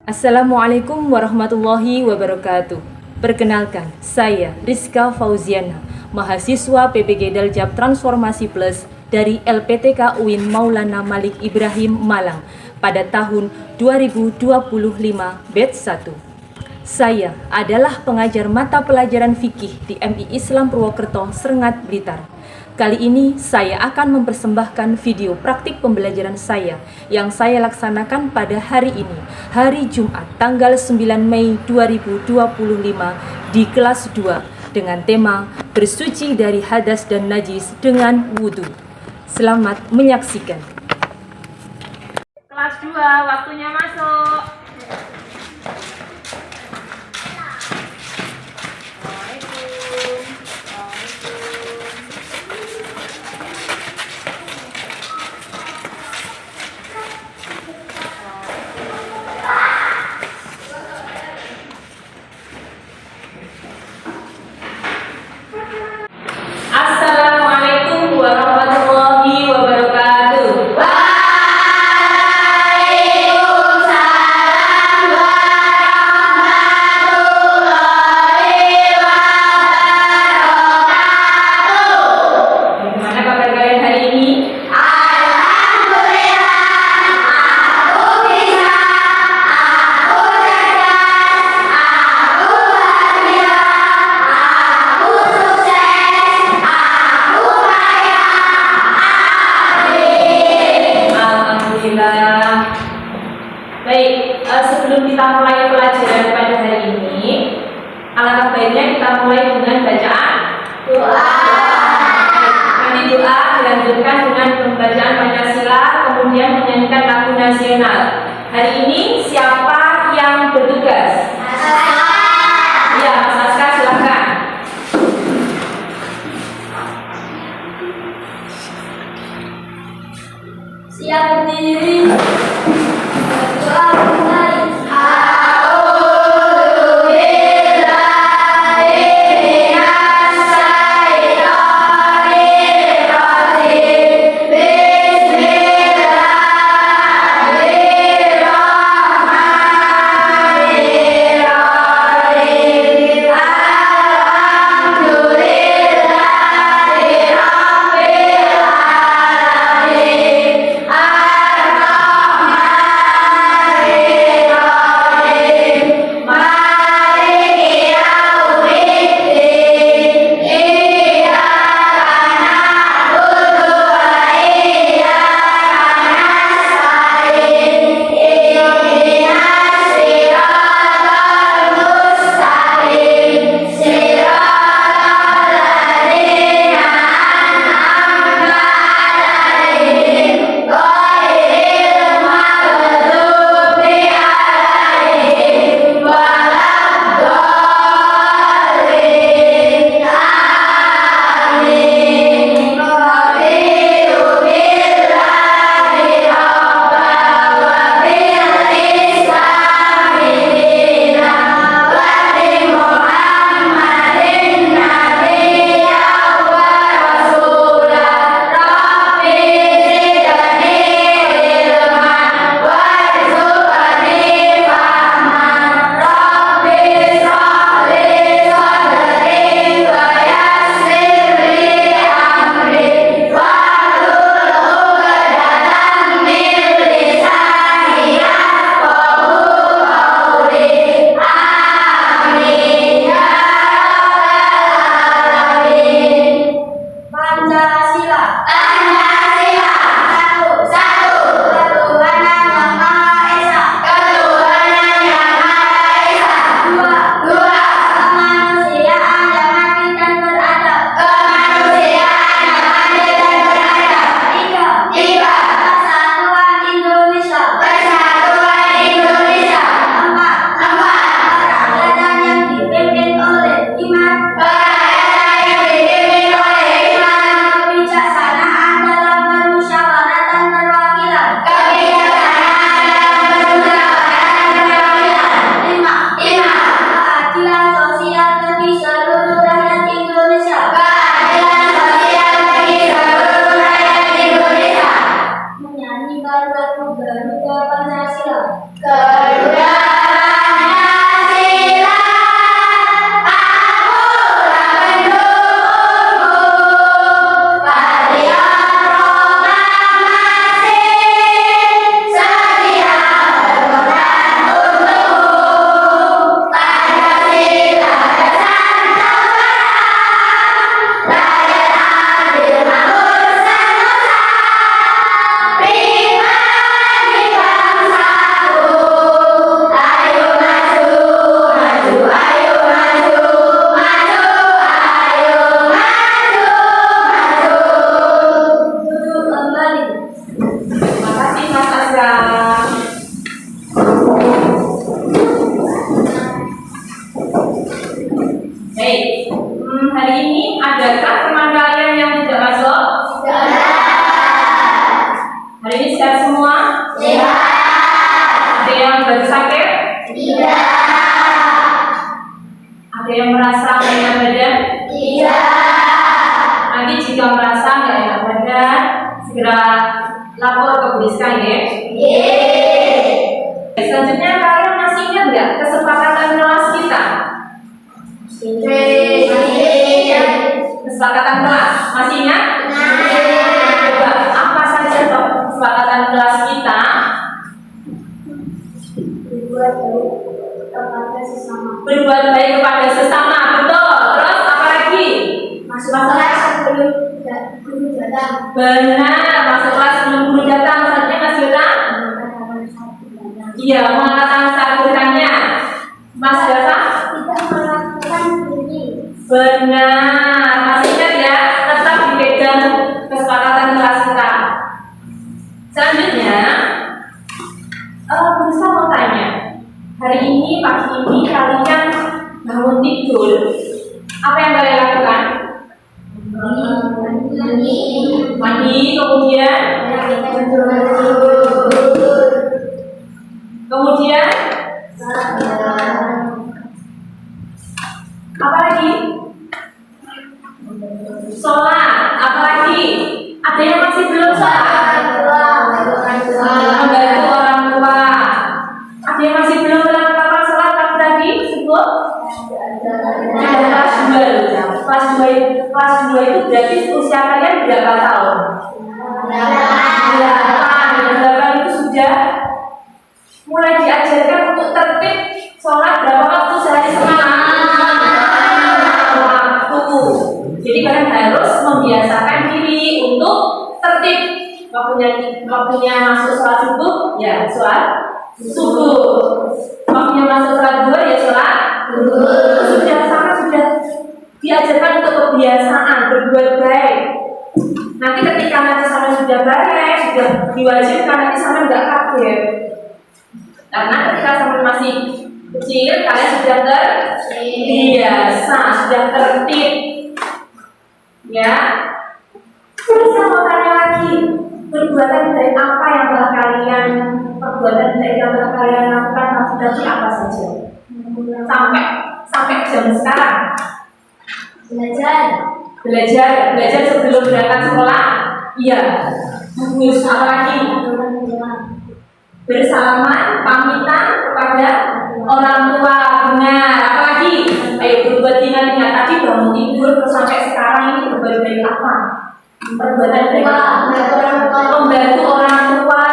Assalamualaikum warahmatullahi wabarakatuh. Perkenalkan, saya Rizka Fauziana, mahasiswa PPG Daljab Transformasi Plus dari LPTK UIN Maulana Malik Ibrahim Malang pada tahun 2025 batch 1. Saya adalah pengajar mata pelajaran fikih di MI Islam Purwokerto, Srengat, Blitar. Kali ini saya akan mempersembahkan video praktik pembelajaran saya yang saya laksanakan pada hari ini, hari Jumat, tanggal 9 Mei 2025 di kelas 2 dengan tema bersuci dari hadas dan najis dengan wudhu. Selamat menyaksikan. Kelas 2, waktunya masuk. Assalamualaikum warahmatullahi wabarakatuh. Waalaikumsalam warahmatullahi wabarakatuh. Bagaimana kabar kalian hari ini? Alhamdulillah, aku bisa, aku cerdas, aku bahagia, aku sukses, aku kaya. Amin. Alhamdulillah. Baik, sebelum kita mulai pelajaran pada hari ini, alangkah baiknya kita mulai dengan bacaan Doa. Nanti doa dilanjutkan dengan pembacaan Pancasila, kemudian menyanyikan lagu nasional. Hari ini siapa yang bertugas? Ya, Mas Aska, silakan. Siap berdiri. Berdoa mulai. Kebijaksanaan dalam sehat semua? Sehat. Ada yang baru sakit? Tidak. Ada yang merasa nggak enak badan? Tidak. Nanti jika merasa nggak enak badan, segera lapor ke Budiska ya. Selanjutnya kalian masih ingat nggak kesepakatan kelas kita? Kesepakatan kelas masih ingat? Coba apa saja toh kesepakatan kelas kita? Berbuat baik kepada sesama, betul. Terus apa lagi? Masuk kelas sebelum guru datang. Benar, masuk kelas sebelum guru datang. Selanjutnya Mas Yota? Iya, mengatakan sabutannya. Mas Yota? Tidak melakukan bunyi. Benar, masih ingat ya? Tetap dipegang kesepakatan kelas kita. Selanjutnya, bisa mau tanya, hari ini pagi ini kalian bangun tidur, apa yang kalian lakukan? Mandi, kemudian apa lagi? Sholat, apa lagi? Ada yang masih belum sholat? Membantu orang tua. Ada yang masih belum melakukan sholat apa tadi? Sebut? Kelas 2 ya. Kelas 2 itu berarti usia kalian berapa tahun? 8 itu sudah mulai diajarkan untuk tertib sholat berapa waktu sehari semalam? Waktu. Jadi kalian harus membiasakan diri untuk tertib. Waktunya masuk sholat subuh, ya sholat subuh. Waktunya masuk sholat duhur, ya sholat duhur. Sudah diajarkan untuk kebiasaan berbuat baik. Nanti ketika nanti sama sudah baik, sudah diwajibkan, nanti sama nggak kaget. Karena ketika sama masih kecil, kalian sudah terbiasa, sudah tertib. Ya. Terus saya mau tanya lagi, perbuatan baik apa yang telah kalian lakukan tadi apa saja? Sampai jam sekarang. Belajar sebelum berangkat sekolah. Iya. Bagus. Apa lagi? Bersalaman, pamitan kepada orang tua. Benar. Apa lagi? Ayo berbuat ingat tadi bangun tidur terus sampai sekarang ini berbuat baik apa? Perbuatan baik membantu orang tua.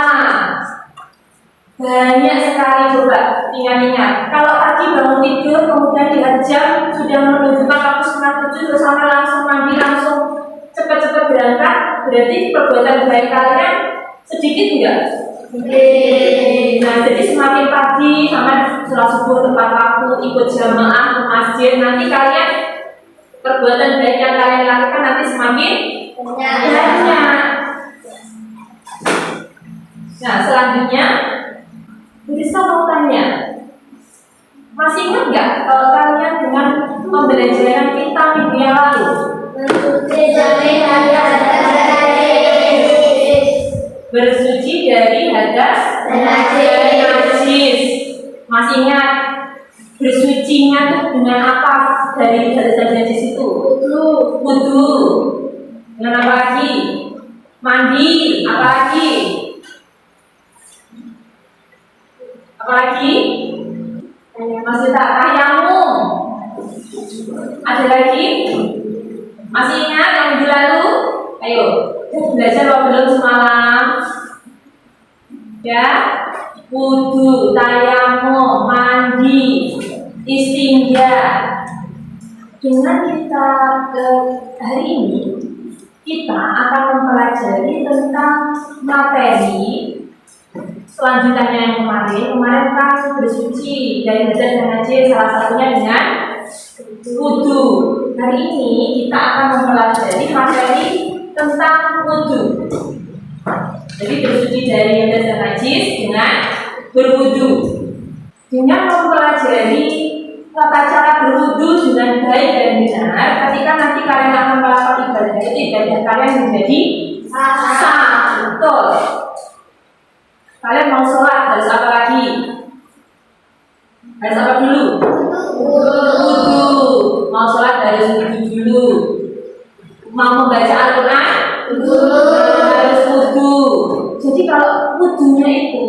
Banyak sekali, coba ingat-ingat. Kalau tadi bangun tidur kemudian lihat jam sudah menunjukkan waktu 6:30 terus sampai langsung mandi langsung cepat-cepat berangkat, berarti perbuatan baik kalian sedikit enggak? Nah, jadi semakin pagi sampai sholat subuh tepat waktu, ikut jamaah ke masjid, nanti kalian perbuatan baik yang kalian lakukan nanti semakin banyak. Nah, selanjutnya bisa mau tanya, masih ingat nggak kalau kalian dengan pembelajaran kita minggu yang lalu? Bersuci dari hadas dan najis. Masih ingat bersucinya tuh dengan apa dari hadas dan najis itu? Wudu. Dengan apa lagi? Mandi. Apa lagi? Apalagi? Masih tak tayamum. Ada lagi? Masih ingat yang minggu lalu? Ayo, belajar apa belum semalam? Ya, wudu, tayamum, mandi, istinja. Dengan kita hari ini, kita akan mempelajari tentang materi selanjutnya yang kemarin kan bersuci dari hadas dan najis, salah satunya dengan wudu. Hari ini kita akan mempelajari materi tentang wudu. Jadi bersuci dari hadas dan najis dengan berwudu. Dengan mempelajari tata cara berwudu dengan baik dan benar, ketika nanti kalian akan melakukan ibadah kalian menjadi sah. Betul. Kalian mau sholat harus apa lagi? Harus apa dulu? Wudu. Mau sholat harus wudu dulu. Mau membaca Al-Quran? Harus wudu. Jadi kalau wudunya itu,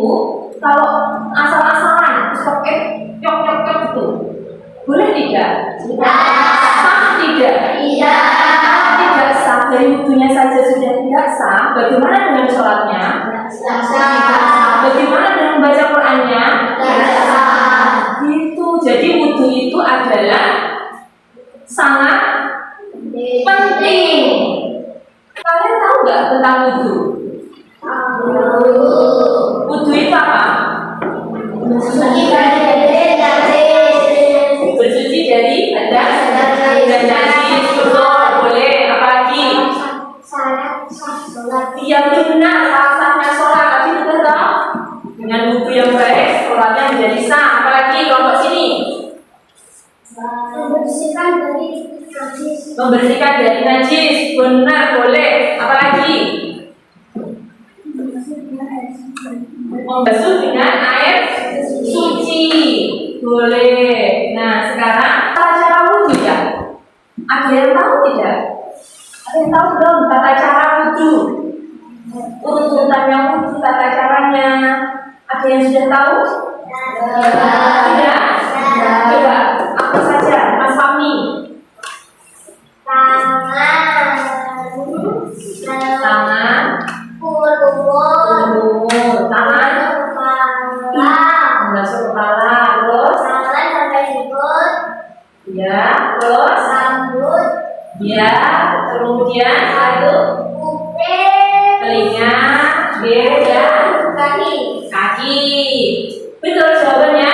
kalau asal-asalan, pakai cok itu, boleh tidak? Sah tidak? Tidak sah. Dari wudunya saja sudah tidak sah. Bagaimana dengan sholatnya? Bagaimana dengan membaca Qurannya? Gitu. Jadi wudu itu adalah sangat penting. Kalian tahu nggak tentang wudu? Wudu itu apa? Bersuci dari hadas dan najis. Betul, boleh. Apalagi? Yang benar, sah-sahnya sholat. Tadi sudah tahu. Dengan wudu yang baik, sholatnya menjadi sah. Apalagi kelompok sini? Membersihkan dari najis. Benar, boleh. Apalagi? Membasuh dengan air suci. Boleh. Nah, sekarang cara wudu ya. Ada yang tahu tidak? Ada yang tahu belum tata cara wudu? Urutannya wudu, tata caranya. Ada yang sudah tahu? Tidak? Coba, apa saja, Mas Fahmi? Tangan, tangan, membasuh kepala, terus, ya, terus, ya, kemudian satu, telinga, dan kaki. Betul jawabannya?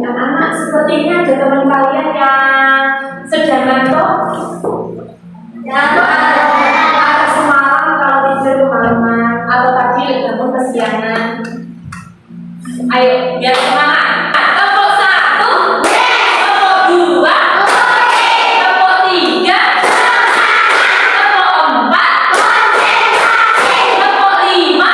Anak-anak, sepertinya ada teman kalian yang sedang ngantuk. Atau semalam kalau tidur kemalaman, atau tadi bangun kesiangan. Ayo, biar semangat. Tepuk satu, tepuk dua, tepuk tiga, tepuk empat, tepuk lima.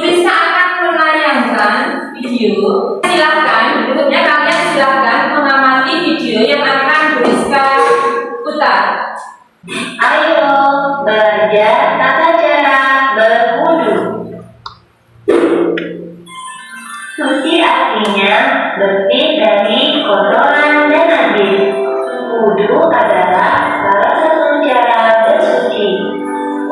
Rizka akan menayangkan video. Silahkan, berikutnya kalian silahkan mengamati video yang akan Rizka putar. Ayo belajar tata cara berwudu. Suci artinya bersih dari kotoran dan najis. Wudu adalah salah satu cara bersuci.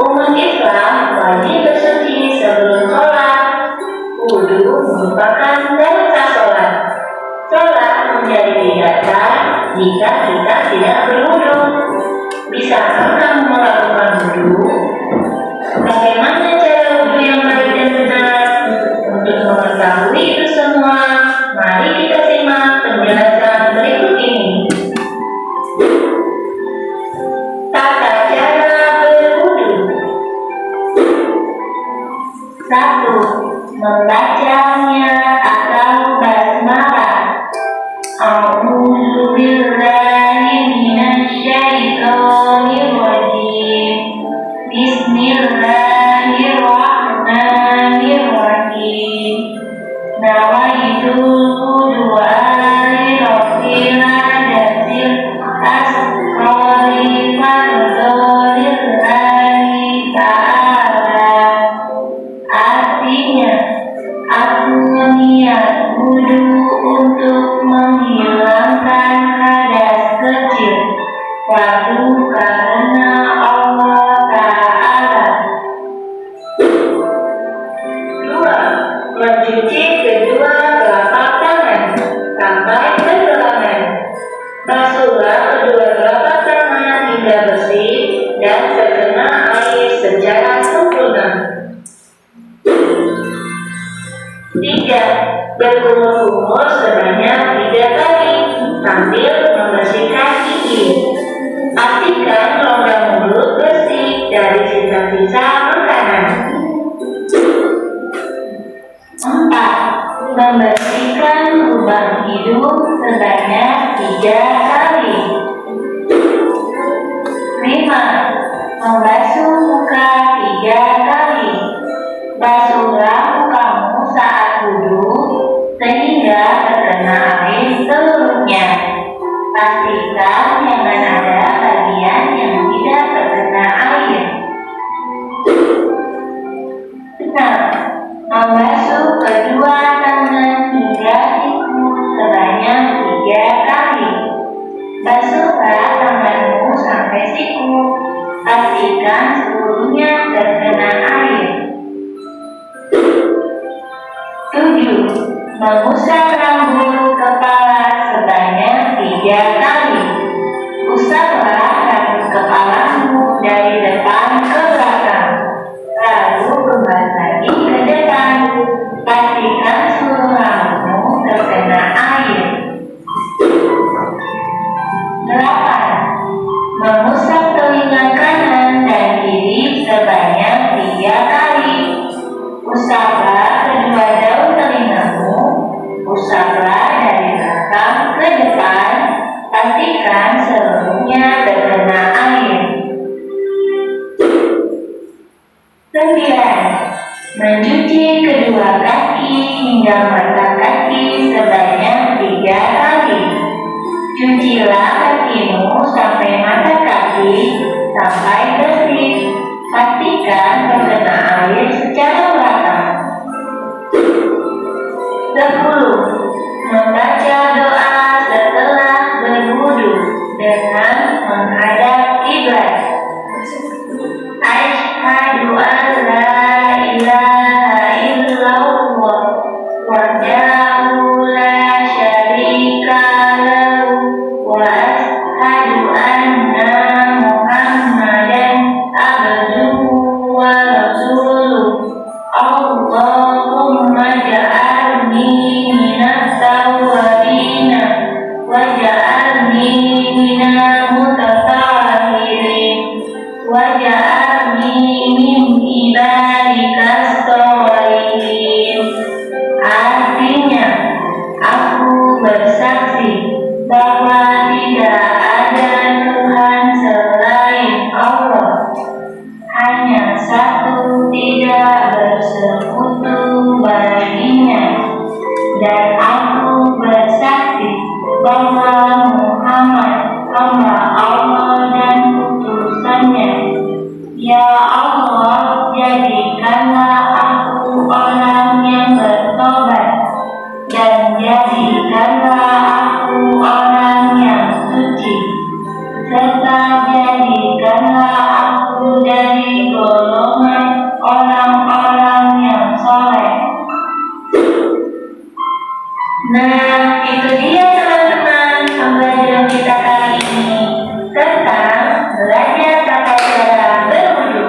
Umat Islam wajib bersuci sebelum sholat. Wudu merupakan dasar sholat. Sholat menjadi tidak sah jika kita tidak berwudu. Bisakah kamu melakukan wudu? Bagaimana cara wudu yang baik dan benar? Untuk mengetahui itu semua, mari kita simak penjelasan berikut ini. Tata cara berwudu. 1. Membacanya atau basmalah. A'udzu billahi minasyaitonir rajim. Bismillahirrahmanirrahim. Nawaitu du'a rabbil hadatil asqali fardolillahi ta'ala. Artinya, aku niat wudu untuk menghilangkan hadas kecil, lalu karena Allah Ta'ala. 2. Mencuci kedua telapak tangan sampai tergelangan. Basuhlah kedua telapak tangan hingga bersih dan terkena air secara sempurna. 3. Berkumur-kumur sebanyak 3 kali sambil membersihkan gigi. Pastikan Membasuh muka 3 kali. Basuhlah mukamu saat wudhu sehingga terkena air seluruhnya. Pastikan jangan ada bagian yang tidak terkena air. Membasuh kedua tangan hingga siku sebanyak 3 kali. Basuhlah tanganmu sampai siku. Pastikan seluruhnya terkena air. 7. Mengusap rambut kepala sebanyak 3 kali. Usaplah rambut kepalamu dari depan ke belakang, lalu kembali lagi ke depan. Pastikan seluruh rambutmu terkena air. 8. Mengusap telinga kanan dan kiri sebanyak 3 kali. Usaplah kedua daun telingamu. Usaplah dari belakang ke depan. Pastikan seluruhnya terkena air. 9. Mencuci kedua kaki hingga mata kaki sebanyak 3 kali. Cucilah kakimu sampai mata kaki sampai bersih. Pastikan terkena air secara merata. 10. Membaca doa setelah berwudu dengan menghadap kiblat. Asyhadu an la ilaha illallah wahdahu la syarika lahu wa asyhadu anna Muhammadan abduhu wa rasuluh. Allahumma ja'alni minas tawwabina wa ja'alni minal mutatahhirin wa ja'alni min ibadikas sholihin. Artinya, aku bersaksi bahwa tidak ada Tuhan selain Allah, hanya satu, tidak bersekutu baginya, dan aku bersaksi bahwa Muhammad hamba Allah dan utusannya. Ya Allah, jadikanlah aku orang yang bertobat, dan jadikanlah aku orang yang suci, serta jadikanlah aku dari golongan orang-orang yang soleh. Nah, itu dia teman-teman pembelajaran kita kali ini tentang belajar tata cara berwudu.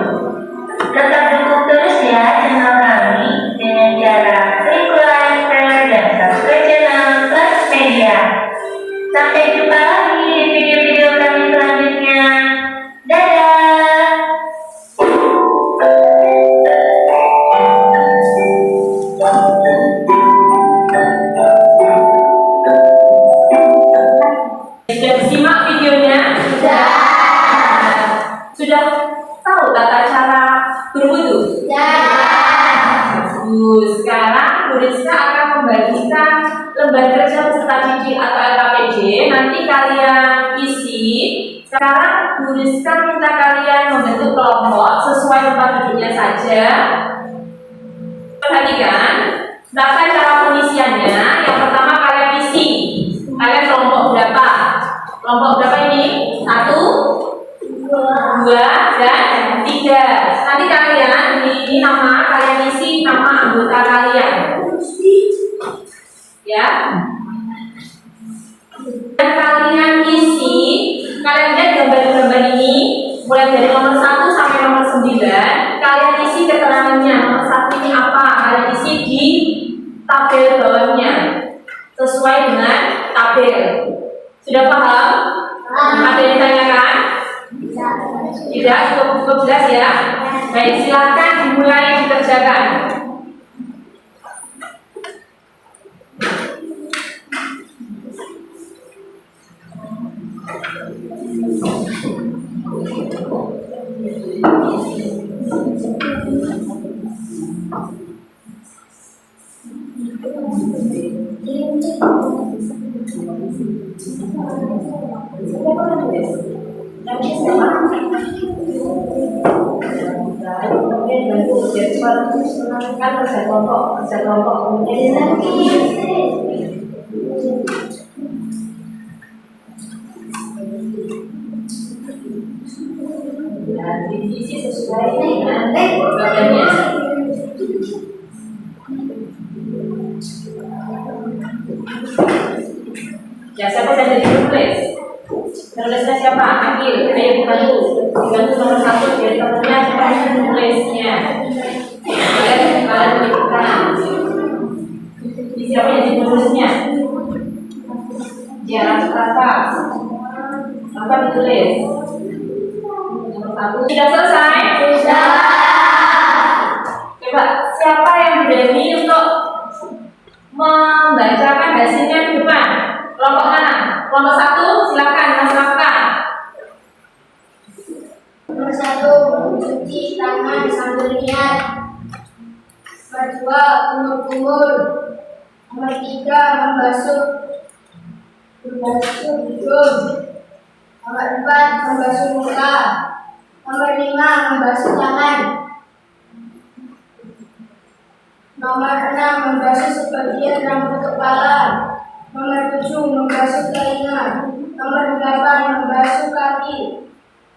Tetap dukung terus ya channel kami dengan cara klik like, share, dan subscribe channel Plus Media. Sampai jumpa lagi di video-video kami selanjutnya. Dadah! Sudah simak videonya? Sudah tahu tata cara berwudu? Bagus. Sekarang Bu Rizka akan membagikan lembar kerja peserta didik atau LKPD. Nanti kalian isi. Sekarang Bu Rizka minta kalian membentuk kelompok sesuai tempat duduknya saja. Perhatikan tata cara pengisiannya. Yang pertama kalian isi. Kalian kelompok berapa? Kelompok berapa ini? 1, 2, dan 3. Nanti kalian ini nama kalian isi nama anggota kalian. Ya. Dan kalian isi, kalian lihat gambar-gambar ini mulai dari nomor 1 sampai nomor 9. Kalian isi keterangannya. Nomor 1 ini apa? Kalian isi di tabel bawahnya sesuai dengan tabel. Sudah paham? Ada yang ditanyakan? Tidak, cukup jelas ya. Baik, silakan dimulai dikerjakan. Kemudian bantu jadwal kan kerja kelompok kemudian diisi sesuai dengan badannya. Ya, siapa saja ditulis? Penulisnya siapa? Ambil, ayo dibantu nomor 1 dari temannya siapa yang menulisnya. Kalian menunjukkan siapa yang ditulisnya. Jarak berapa? Apa ditulis? Nomor 1 sudah selesai? Sudah. Coba siapa yang berani untuk membacakan hasilnya ke depan? Kelompok mana? Kelompok 1 silakan Mas Rafka. Nomor 1, mencuci tangan sambil niat. Nomor 2, kumur-kumur. Nomor 3, membasuh hidung. Nomor 4, membasuh muka. Nomor 5, membasuh tangan. Nomor 6, membasuh sebagian rambut kepala. Nomor 7, membasuh telinga. Nomor 8, membasuh kaki.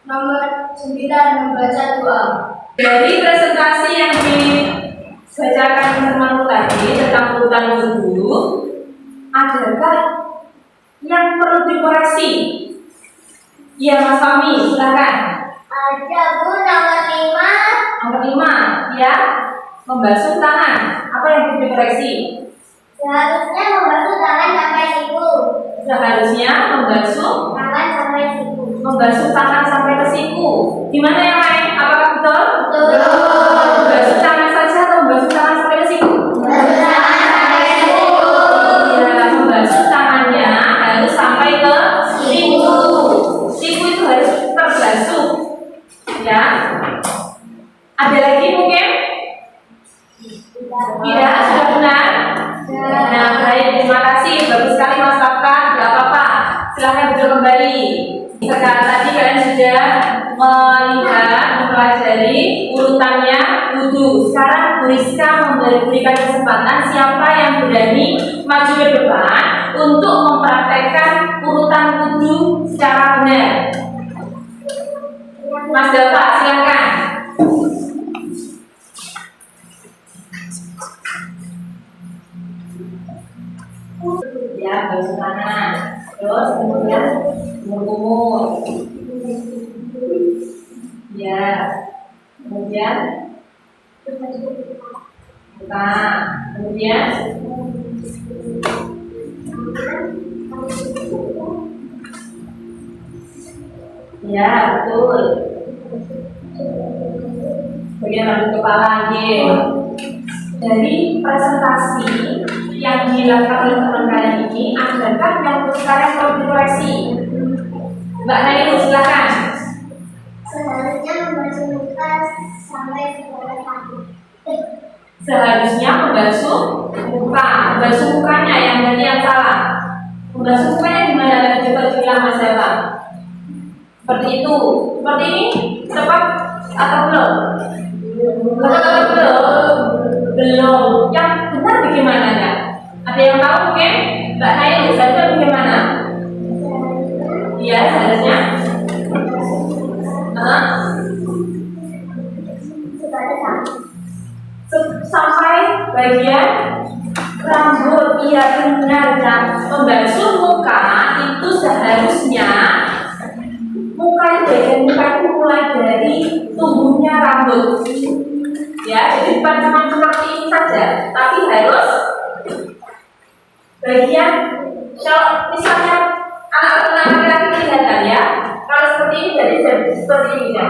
Nomor 9, membaca doa. Dari presentasi yang dibacakan teman-teman tadi tentang urutan guru, adakah yang perlu dikoreksi? Ya, Mas Fahmi, silakan. Ada Bu, nomor 5. Nomor 5, ya, membasuh tangan. Apa yang perlu dikoreksi? Seharusnya membasuh tangan sampai siku. Seharusnya membasuh Tangan sampai siku. tangan sampai ke siku. Gimana yang lain? Apakah betul? Betul. Membasuh tangan saja atau membasuh tangan sampai ke siku? Membasuh tangan sampai siku. Ya, membasuh tangannya harus sampai ke siku. Siku itu harus terbasuh. Ya. Ada lagi mungkin? Tidak, sudah benar. Nah, baik, terima kasih. Bagus sekali Mas Rafka. Tidak apa-apa. Silahkan duduk kembali. Sekarang tadi kalian sudah melihat, mempelajari urutannya wudhu. Sekarang Bu Rizka memberikan kesempatan siapa yang berani maju ke depan untuk mempraktekkan urutan wudhu secara benar. Mas Dava, silakan. Ya, basuh tangan. Terus kemudian kumur-kumur. Ya, kemudian buka. Kemudian ya, betul. Bagian rambut kepala lagi. Dari presentasi yang dilakukan oleh teman kali ini, adakah yang sekarang perlu dikoreksi? Mbak Nailu, silakan. Seharusnya membasuh muka sampai kepada kaki. Seharusnya membasuh muka, membasuh mukanya yang tadi yang salah. Membasuh mukanya gimana? Coba bilang Mas Dava. Seperti itu, seperti ini, tepat atau belum? Belum. Yang benar bagaimana ya? Ada yang tahu mungkin? Mbak Nailu, seharusnya bagaimana? Iya, seharusnya. Sampai bagian rambut. Iya, benar ya. Membasuh muka itu seharusnya muka itu bagian muka itu mulai dari tumbuhnya rambut. Ya, jadi bukan cuma seperti ini saja, tapi harus bagian. Kalau misalnya anak-anak laki-laki kelihatan ya, kalau seperti ini jadi seperti ini ya.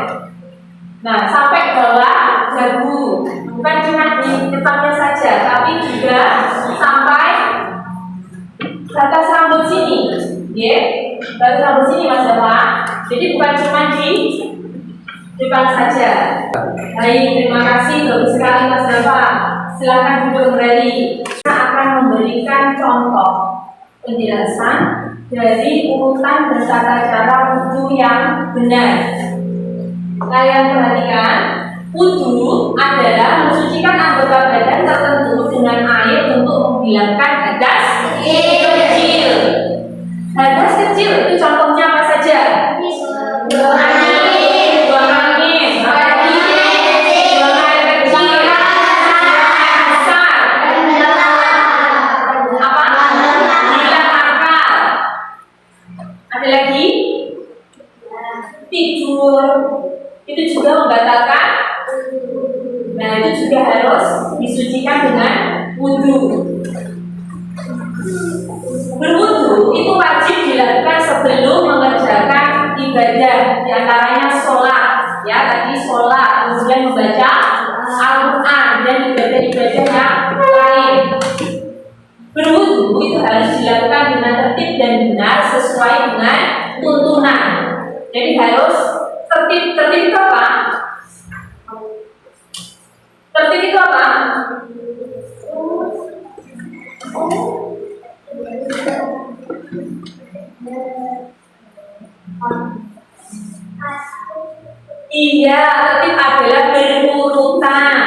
Nah, sampai bawah dagu, bukan cuma di depannya saja, tapi juga sampai batas rambut sini, ya, batas rambut sini Mas Dava. Jadi bukan cuma di depan saja. Baik, terima kasih, bagus sekali Mas Dava. Silakan duduk kembali. Kita akan memberikan contoh penjelasan dari urutan dan tata cara wudhu yang benar. Kalian perhatikan, wudhu adalah mensucikan anggota badan tertentu dengan air untuk menghilangkan hadas kecil. Hadas kecil itu contohnya apa saja? Buang angin, buang air kecil, besar, apa? Hilang akal. Ada lagi? Tidur. Itu juga membatalkan. Nah, itu juga harus disucikan dengan wudhu. Berwudhu itu wajib dilakukan sebelum mengerjakan ibadah, diantaranya sholat, ya tadi sholat, kemudian membaca Al-Quran dan ibadah-ibadah yang lain. Berwudhu itu harus dilakukan dengan tertib dan benar sesuai dengan tuntunan. Jadi harus tertib itu apa? Tertib itu apa? Iya, tertib adalah berurutan.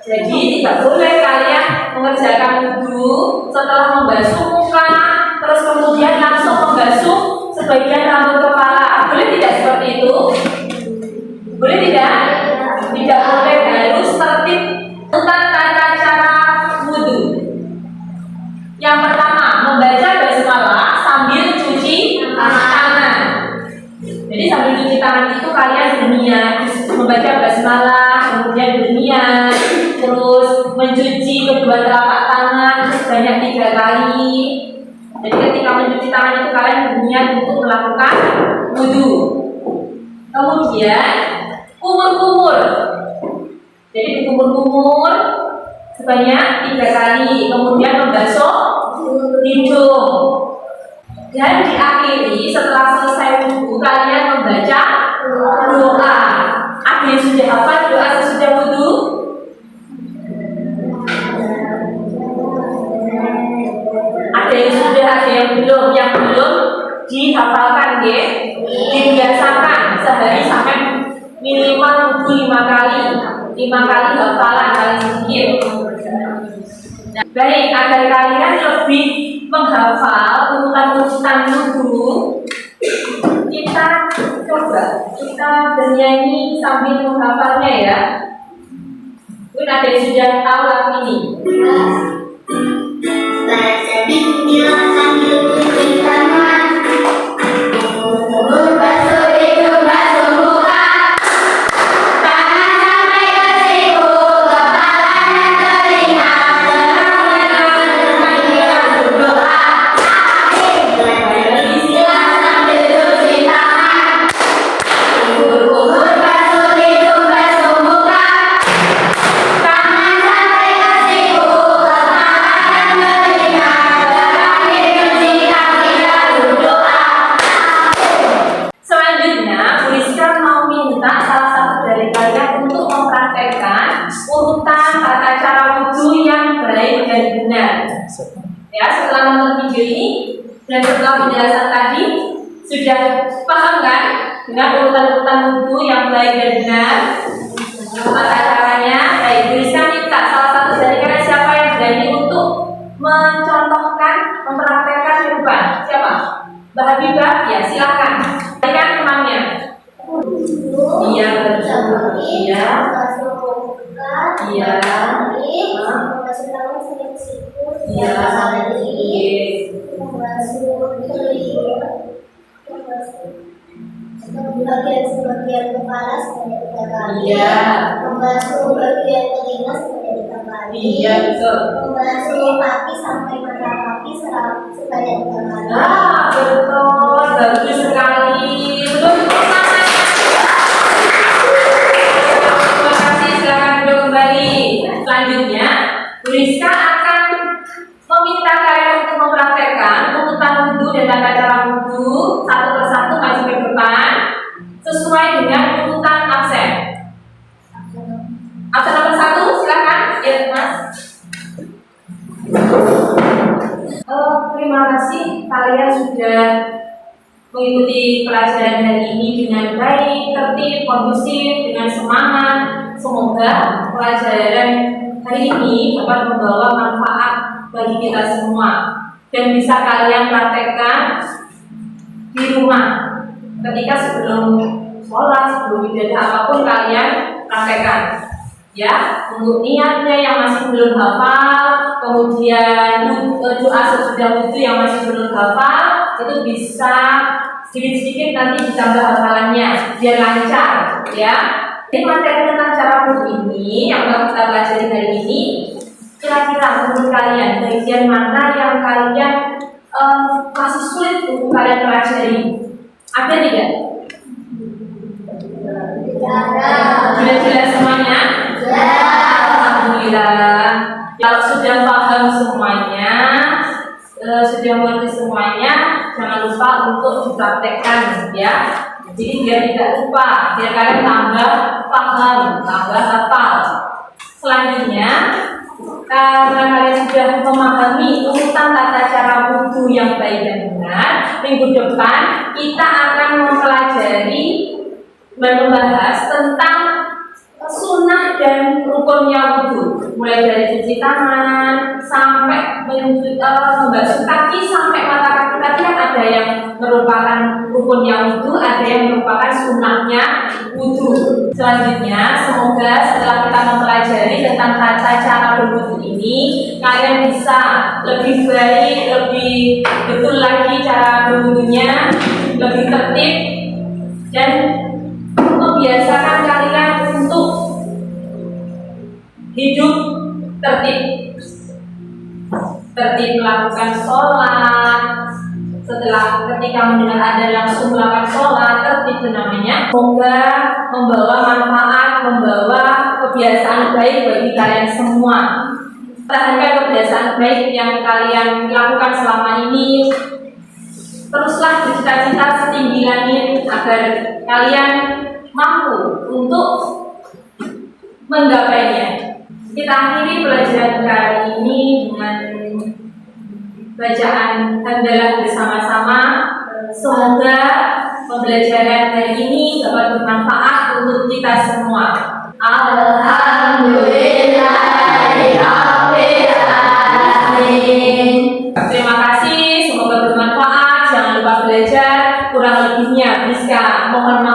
Jadi tidak boleh kalian mengerjakan wudhu setelah membasuh muka, terus kemudian langsung membasuh sebagian rambut kepala. Boleh tidak seperti itu? Boleh tidak? Tidak boleh, harus tertib tentang tata cara wudhu. Yang pertama, membaca basmalah sambil cuci tangan. Jadi sambil cuci tangan itu kalian berniat membaca basmalah, kemudian berniat, terus mencuci kedua telapak tangan sebanyak 3 kali. Jadi ketika mencuci tangan itu kalian berniat untuk melakukan wudhu. Kemudian kumur-kumur. Jadi dikumur-kumur sebanyak 3 kali. Kemudian membasuh hidung. Dan diakhiri setelah selesai wudhu kalian membaca doa. Ada yang sudah hafal doa sesudah wudhu? Ada yang sudah, ada yang belum. Yang belum dihafalkan, ya. Dibiasakan sehari sampai minimal wudhu 5 kali. 5 kali hafalan paling sedikit. Baik, agar kalian lebih menghafal urutan-urutan wudhu, kita bernyanyi sambil menghafalnya, ya. Mungkin ada yang sudah tahu lagu ini. Baca bismillah sambil cuci tangan. Kumur basuh hidung, basuh muka. Tangan sampai ke siku, kepala dan telinga. Dengan kita berdoa. Baca bismillah sambil cuci tangan. Kumur basuh hidung, basuh muka. Tangan sampai ke siku, kepala dan telinga. Terakhir cuci kaki lalu berdoa. Selanjutnya, Bu Rizka mau minta salah satu dari kalian untuk mempraktekkan urutan tata cara wudhu yang baik dan benar. Ya, setelah nonton video ini dan setelah penjelasan tadi, sudah paham kan dengan urutan-urutan wudhu yang baik dan benar? Tata caranya, baik. Bu Rizka minta salah satu dari kalian siapa yang berani untuk mencontohkan, mempraktekkan di depan? Siapa? Mbak Habibah? Ya, silakan. Berikan temannya. Iya, betul. Iya. Iya. Iya. Bagian kepala sebanyak 3 kali. Iya. Membasuh bagian telinga sebanyak 3 kali. Iya, betul. Membasuh kaki sampai mata kaki sebanyak 3 kali. Ah, betul. Bagus sekali. Betul. Terima kasih. Silakan duduk kembali. Selanjutnya, Bu Rizka akan meminta kalian untuk mempraktekkan urutan wudhu dan tata cara wudhu satu persatu maju ke depan sesuai dengan urutan absen. Absen nomor 1, silakan, ya Mas. Terima kasih. mengikuti pelajaran hari ini dengan baik, tertib, kondusif, dengan semangat. Semoga pelajaran hari ini dapat membawa manfaat bagi kita semua dan bisa kalian praktekkan di rumah. Ketika sebelum sholat, sebelum ibadah apapun kalian praktekkan. Ya, untuk niatnya yang masih belum hafal, kemudian doa sesudah wudhu yang masih belum hafal, itu bisa sedikit-sedikit nanti ditambah hafalannya biar lancar, ya. Jadi materi tentang cara wudhu ini yang akan kita pelajari hari ini, kira-kira menurut kalian bagian mana yang kalian masih sulit untuk kalian pelajari? Ada tidak? Jelas-jelas semuanya? Alhamdulillah. Kalau sudah paham semuanya, sudah mengerti semuanya, jangan lupa untuk dipraktekkan, ya. Jadi biar tidak lupa, biar kalian tambah paham, tambah hafal. Selanjutnya, karena kalian sudah memahami urutan tata cara wudhu yang baik dan benar, minggu depan kita akan mempelajari dan membahas tentang sunnah dan rukunnya wudhu, mulai dari cuci tangan sampai membasuh kaki sampai mata kaki. Tadi kan ada yang merupakan rukunnya wudhu, ada yang merupakan sunnahnya wudhu. Selanjutnya, semoga setelah kita mempelajari tentang tata cara berwudhu ini, kalian bisa lebih baik, lebih betul lagi cara berwudhunya, lebih tertib dan membiasakan kalian untuk hidup tertib melakukan sholat. Setelah ketika mendengar ada langsung melakukan sholat, tertib itu namanya. Semoga membawa manfaat, membawa kebiasaan baik bagi kalian semua. Pertahankan kebiasaan baik yang kalian lakukan selama ini. Teruslah bercita-cita setinggi langit agar kalian mampu untuk menggapainya. Kita akhiri pelajaran kali ini dengan bacaan hamdalah bersama-sama. Semoga pembelajaran hari ini dapat bermanfaat untuk kita semua. Alhamdulillahirrahmanirrahim. Terima kasih, semoga bermanfaat. Jangan lupa belajar. Kurang lebihnya Rizka mohon maaf.